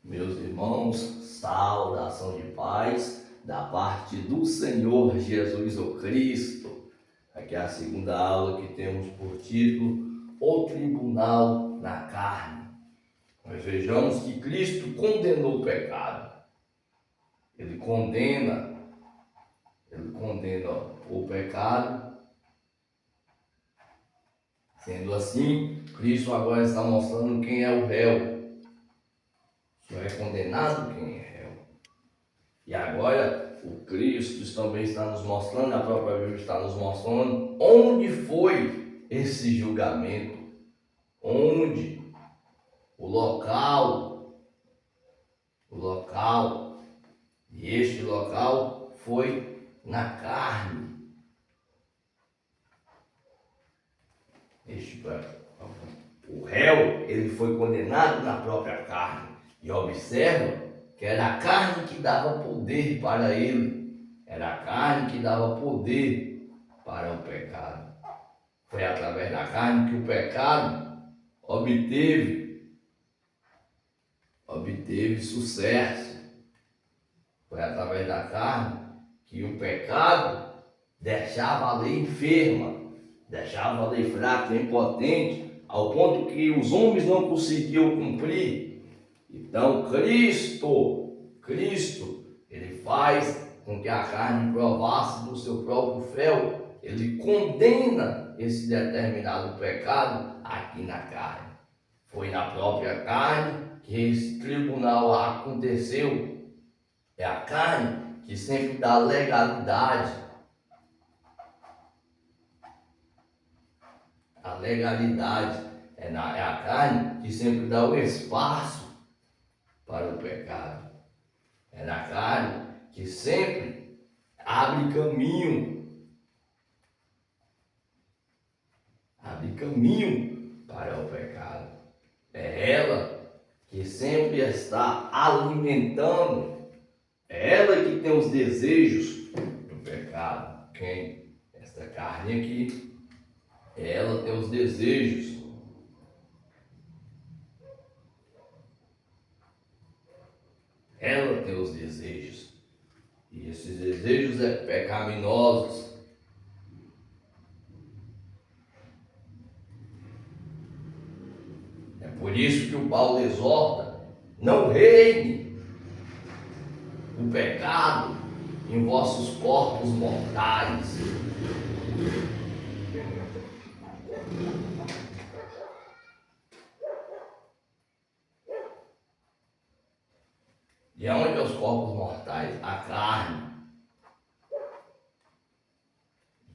Meus irmãos, saudação de paz da parte do Senhor Jesus o Cristo. Aqui é a segunda aula que temos por título O Tribunal na Carne. Nós vejamos que Cristo condenou o pecado. Ele condena o pecado. Sendo assim, Cristo agora está mostrando quem é o réu. Só é condenado quem é réu. E agora o Cristo também está nos mostrando, a própria Bíblia está nos mostrando onde foi esse julgamento, onde o local, e este local foi na carne. O réu, ele foi condenado na própria carne. E observa que era a carne que dava poder para ele. Era a carne que dava poder para o pecado. Foi através da carne que o pecado obteve sucesso. Foi através da carne que o pecado deixava a lei enferma, deixava a lei fraca, impotente, ao ponto que os homens não conseguiam cumprir. Então Cristo, ele faz com que a carne provasse do seu próprio fel. Ele condena esse determinado pecado aqui na carne. Foi na própria carne que esse tribunal aconteceu. É a carne que sempre dá legalidade. A legalidade é a carne que sempre dá o espaço para o pecado. É na carne que sempre abre caminho para o pecado. É ela que sempre está alimentando, é ela que tem os desejos do pecado. Quem? Esta carne aqui, ela tem os desejos. Ela tem os desejos. E esses desejos é pecaminosos. É por isso que o Paulo exorta: não reine o pecado em vossos corpos mortais. E aonde é os corpos mortais? A carne.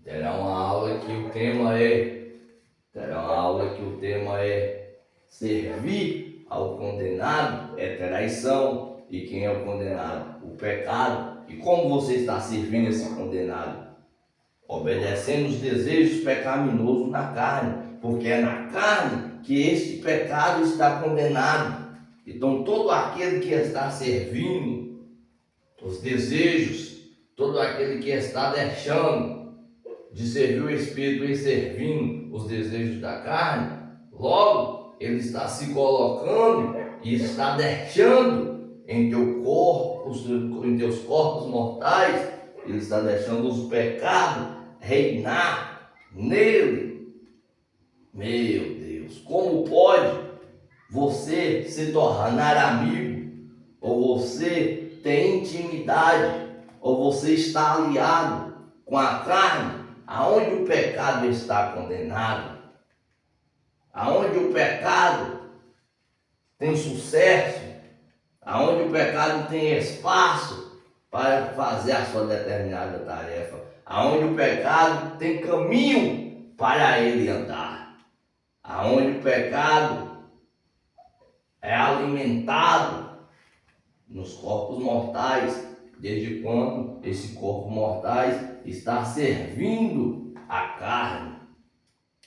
Terá uma aula que o tema é servir ao condenado é traição. E quem é o condenado? O pecado. E como você está servindo esse condenado? Obedecendo os desejos pecaminosos na carne, porque é na carne que este pecado está condenado. Então todo aquele que está servindo os desejos, todo aquele que está deixando de servir o Espírito e servindo os desejos da carne, logo ele está se colocando e está deixando em teu corpo, em teus corpos mortais, ele está deixando os pecados reinar nele. Meu Deus, como pode você se tornar amigo, ou você ter intimidade, ou você está aliado com a carne, aonde o pecado está condenado, aonde o pecado tem sucesso, aonde o pecado tem espaço para fazer a sua determinada tarefa, aonde o pecado tem caminho para ele andar, aonde o pecado é alimentado nos corpos mortais, desde quando esse corpo mortais está servindo a carne.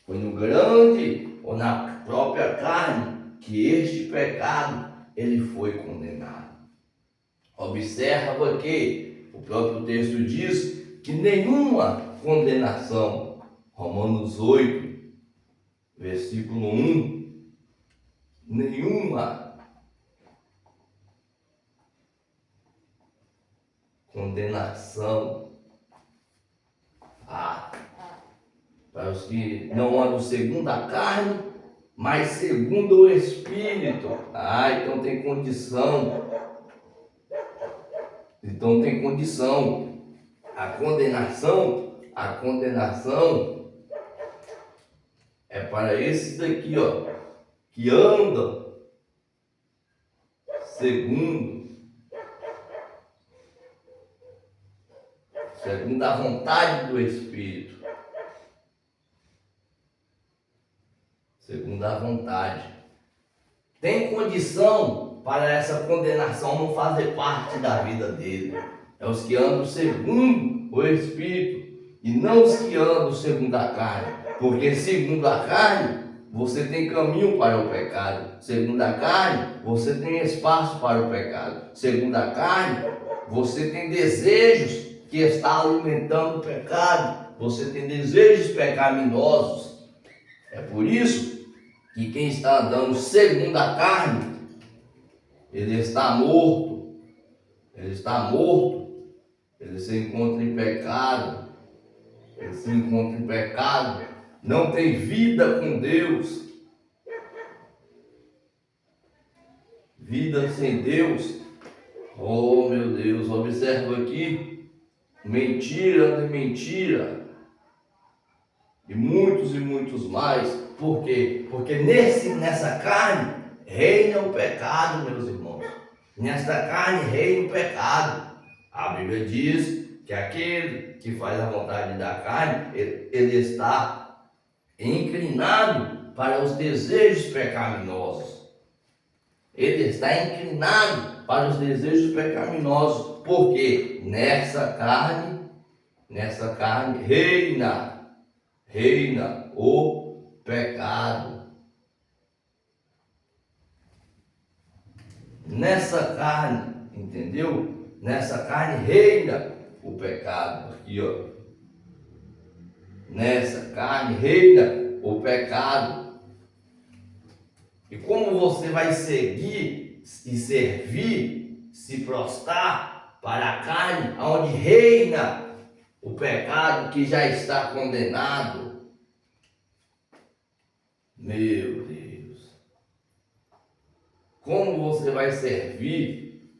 Foi no grande ou na própria carne que este pecado ele foi condenado. Observa que o próprio texto diz que nenhuma condenação, Romanos 8, versículo 1, nenhuma condenação. Para os que não andam segundo a carne, mas segundo o Espírito. Então tem condição. Então tem condição. A condenação é para esses daqui, que andam segundo a vontade do Espírito. Segundo a vontade. Tem condição para essa condenação não fazer parte da vida dele. É os que andam segundo o Espírito e não os que andam segundo a carne. Porque segundo a carne, você tem caminho para o pecado. Segundo a carne, você tem espaço para o pecado. Segundo a carne, você tem desejos que está alimentando o pecado. Você tem desejos pecaminosos. É por isso que quem está andando segundo a carne, ele está morto. Ele está morto. Ele se encontra em pecado. Ele se encontra em pecado. Não tem vida com Deus. Vida sem Deus. Oh, meu Deus, observa aqui. Mentira de mentira. E muitos mais. Por quê? Porque nessa carne reina o pecado, meus irmãos. Nesta carne reina o pecado. A Bíblia diz que aquele que faz a vontade da carne, ele está inclinado para os desejos pecaminosos. Ele está inclinado para os desejos pecaminosos. Porque nessa carne reina o pecado. Nessa carne, entendeu? Nessa carne reina o pecado. Aqui, Nessa carne reina o pecado. E como você vai seguir e servir, se prostrar para a carne, onde reina o pecado que já está condenado? Meu Deus! Como você vai servir,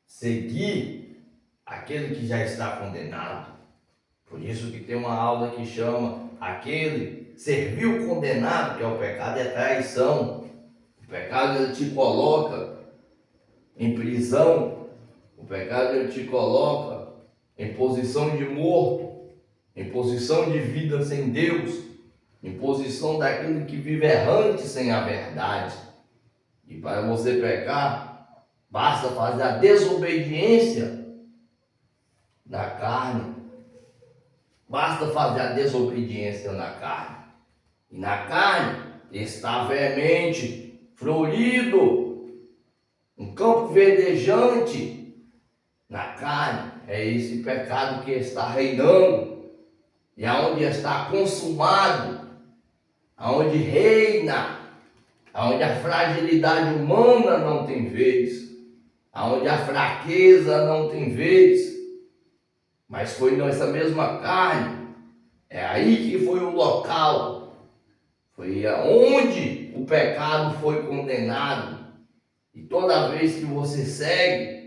seguir aquele que já está condenado? Por isso que tem uma aula que chama aquele servir o condenado, que é o pecado, é traição. O pecado ele te coloca em prisão. O pecado ele te coloca em posição de morto, em posição de vida sem Deus, em posição daquele que vive errante sem a verdade. E para você pecar, basta fazer a desobediência na carne. Basta fazer a desobediência na carne. E na carne está veemente, florido, um campo verdejante. Na carne é esse pecado que está reinando. E aonde está consumado, aonde reina, aonde a fragilidade humana não tem vez, aonde a fraqueza não tem vez. Mas foi nessa mesma carne, é aí que foi o local, foi onde o pecado foi condenado. E toda vez que você segue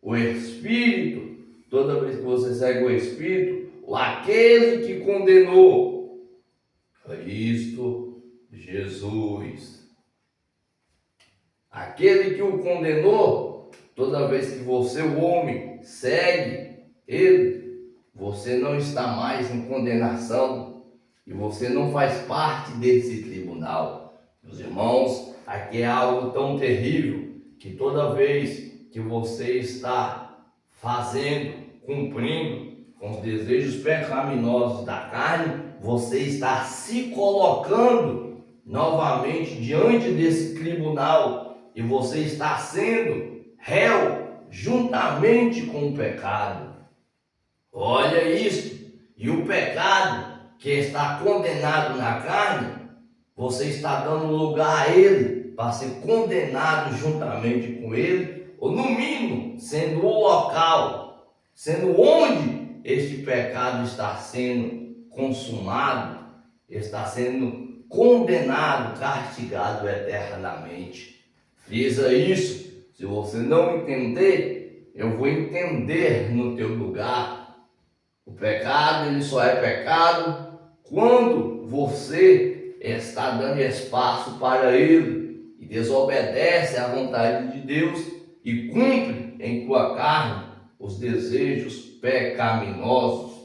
o Espírito, toda vez que você segue o Espírito, aquele que condenou, Cristo Jesus. Aquele que o condenou, toda vez que você, o homem, segue ele, você não está mais em condenação e você não faz parte desse tribunal. Meus irmãos, aqui é algo tão terrível que toda vez que você está fazendo, cumprindo com os desejos pecaminosos da carne, você está se colocando novamente diante desse tribunal e você está sendo réu juntamente com o pecado. Olha isso. E o pecado que está condenado na carne, você está dando lugar a ele para ser condenado juntamente com ele ou no mínimo, sendo o local, sendo onde este pecado está sendo consumado, está sendo condenado, castigado eternamente. Frisa isso. Se você não entender, eu vou entender no teu lugar. O pecado, ele só é pecado quando você está dando espaço para ele e desobedece à vontade de Deus e cumpre em tua carne os desejos pecaminosos.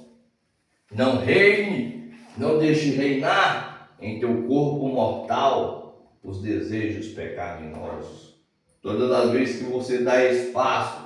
Não reine, não deixe reinar em teu corpo mortal os desejos pecaminosos. Todas as vezes que você dá espaço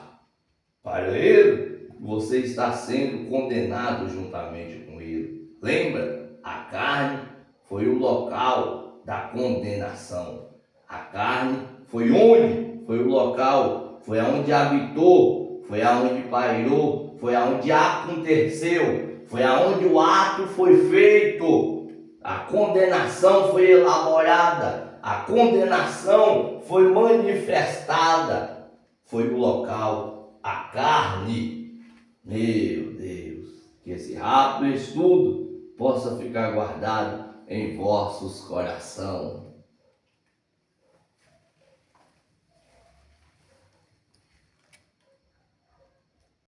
para ele, você está sendo condenado juntamente com ele. Lembra? A carne foi o local da condenação. A carne foi onde? Foi o local, foi aonde habitou, foi aonde pairou, foi aonde aconteceu, foi aonde o ato foi feito. A condenação foi elaborada, a condenação foi manifestada, foi o local, a carne. Meu Deus, que esse rápido estudo possa ficar guardado em vossos corações.